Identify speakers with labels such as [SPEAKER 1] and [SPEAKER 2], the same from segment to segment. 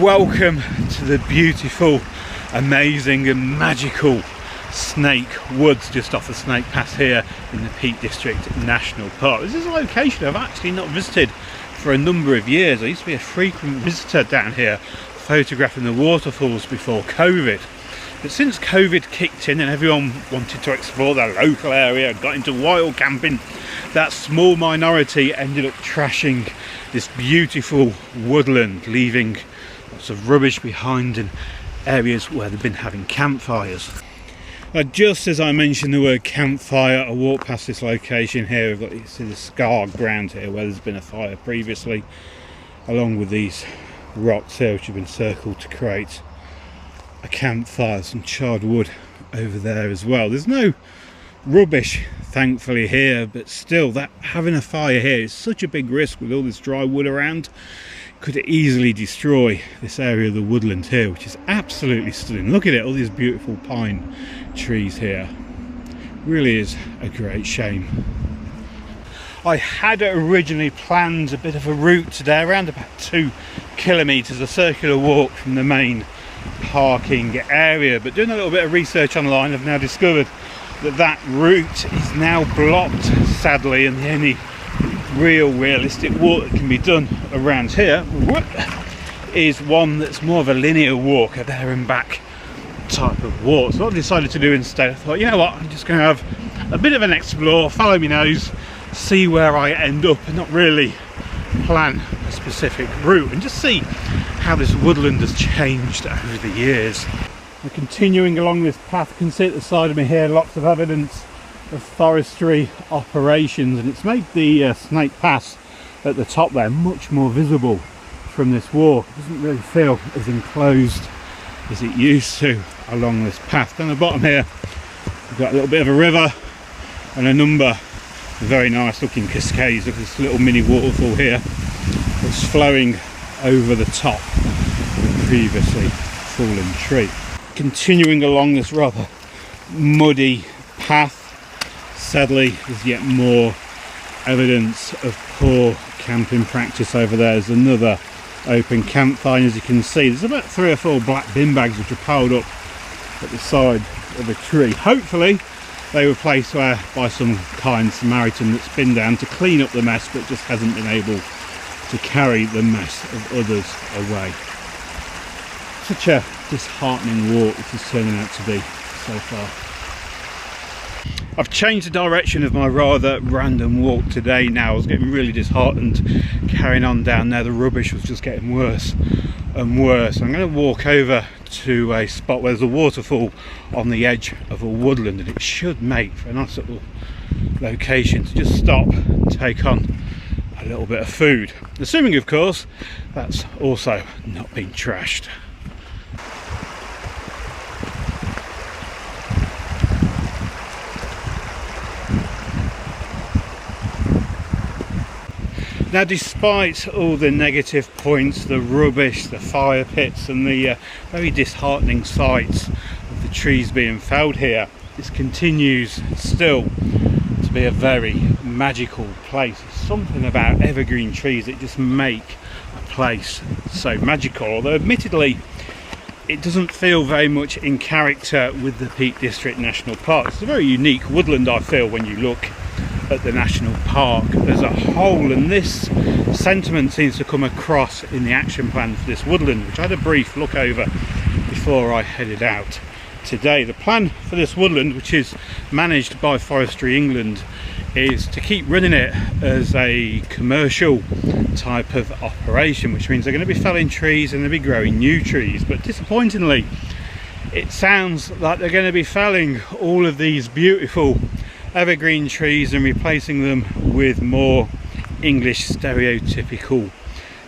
[SPEAKER 1] Welcome to the beautiful, amazing and magical Snake Woods just off the Snake Pass here in the Peak District National Park. This is a location I've actually not visited for a number of years. I used to be a frequent visitor down here photographing the waterfalls before COVID. But since COVID kicked in and everyone wanted to explore their local area, got into wild camping, that small minority ended up trashing this beautiful woodland, leaving lots of rubbish behind in areas where they've been having campfires. Just as I mentioned the word campfire, I walked past this location here. We've got, you see the scarred ground here where there's been a fire previously, along with these rocks here which have been circled to create a campfire, some charred wood over there as well. There's no rubbish thankfully here, but still, that having a fire here is such a big risk with all this dry wood around. Could easily destroy this area of the woodland here, which is absolutely stunning. Look at it, all these beautiful pine trees here. Really is a great shame. I had originally planned a bit of a route today, around about 2 kilometres, a circular walk from the main parking area, but doing a little bit of research online, I've now discovered that route is now blocked, sadly, and the only realistic walk that can be done around here is one that's more of a linear walk, a there and back type of walk. So what I decided to do instead, I thought, you know what, I'm just going to have a bit of an explore, follow me nose, see where I end up, and not really plan a specific route, and just see how this woodland has changed over the years. We're continuing along this path. You can see at the side of me here lots of evidence of forestry operations, and it's made the Snake Pass at the top there much more visible from this walk. It doesn't really feel as enclosed as it used to along this path. Down the bottom here we've got a little bit of a river and a number of very nice looking cascades. Look at this little mini waterfall here that's flowing over the top of a previously fallen tree. Continuing along this rather muddy path, sadly there's yet more evidence of poor camping practice over there. There's another open campfire, and as you can see there's about 3 or 4 black bin bags which are piled up at the side of a tree. Hopefully they were placed there by some kind Samaritan that's been down to clean up the mess, but just hasn't been able to carry the mess of others away. Such a disheartening walk this is turning out to be so far. I've changed the direction of my rather random walk today now. I was getting really disheartened carrying on down there. The rubbish was just getting worse and worse. I'm going to walk over to a spot where there's a waterfall on the edge of a woodland, and it should make for a nice little location to just stop and take on a little bit of food, assuming of course that's also not been trashed. Now, despite all the negative points, the rubbish, the fire pits and the very disheartening sights of the trees being felled here, this continues still to be a very magical place. There's something about evergreen trees that just make a place so magical, although admittedly it doesn't feel very much in character with the Peak District National Park. It's a very unique woodland, I feel, when you look at the national park as a whole, and this sentiment seems to come across in the action plan for this woodland, which I had a brief look over before I headed out today. The plan for this woodland, which is managed by Forestry England, is to keep running it as a commercial type of operation, which means they're going to be felling trees and they'll be growing new trees. But disappointingly, it sounds like they're going to be felling all of these beautiful evergreen trees and replacing them with more English stereotypical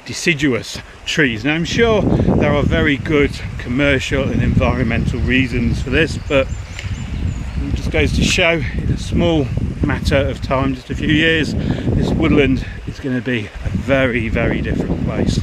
[SPEAKER 1] deciduous trees. Now, I'm sure there are very good commercial and environmental reasons for this, but it just goes to show in a small matter of time, just a few years, this woodland is going to be a very, very different place.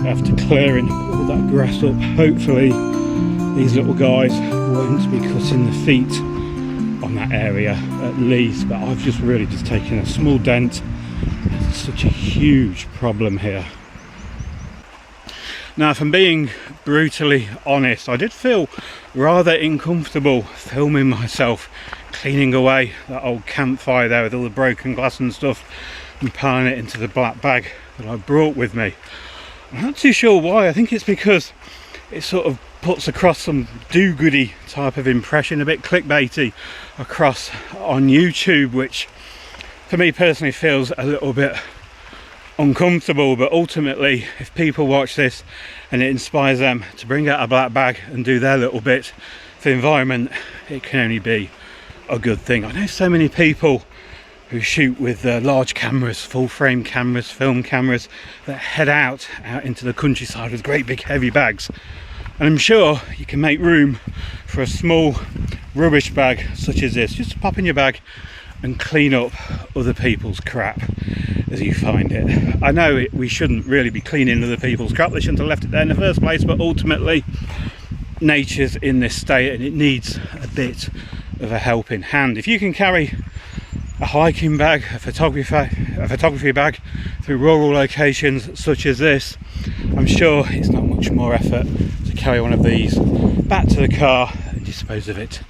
[SPEAKER 1] after clearing all that grass up. Hopefully these little guys won't be cutting the feet on that area at least, but I've just really just taken a small dent. It's such a huge problem here. Now, if I'm being brutally honest, I did feel rather uncomfortable filming myself cleaning away that old campfire there with all the broken glass and stuff and piling it into the black bag that I brought with me. I'm not too sure why. I think it's because it sort of puts across some do-goody type of impression, a bit clickbaity across on YouTube, which for me personally feels a little bit uncomfortable. But ultimately, if people watch this and it inspires them to bring out a black bag and do their little bit for the environment, it can only be a good thing. I know so many people who shoot with large cameras, full frame cameras, film cameras, that head out into the countryside with great big heavy bags, and I'm sure you can make room for a small rubbish bag such as this, just to pop in your bag and clean up other people's crap as you find it. I know we shouldn't really be cleaning other people's crap, they shouldn't have left it there in the first place, but ultimately nature's in this state and it needs a bit of a helping hand. If you can carry a hiking bag, a photography bag through rural locations such as this, I'm sure it's not much more effort to carry one of these back to the car and dispose of it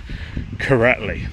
[SPEAKER 1] correctly.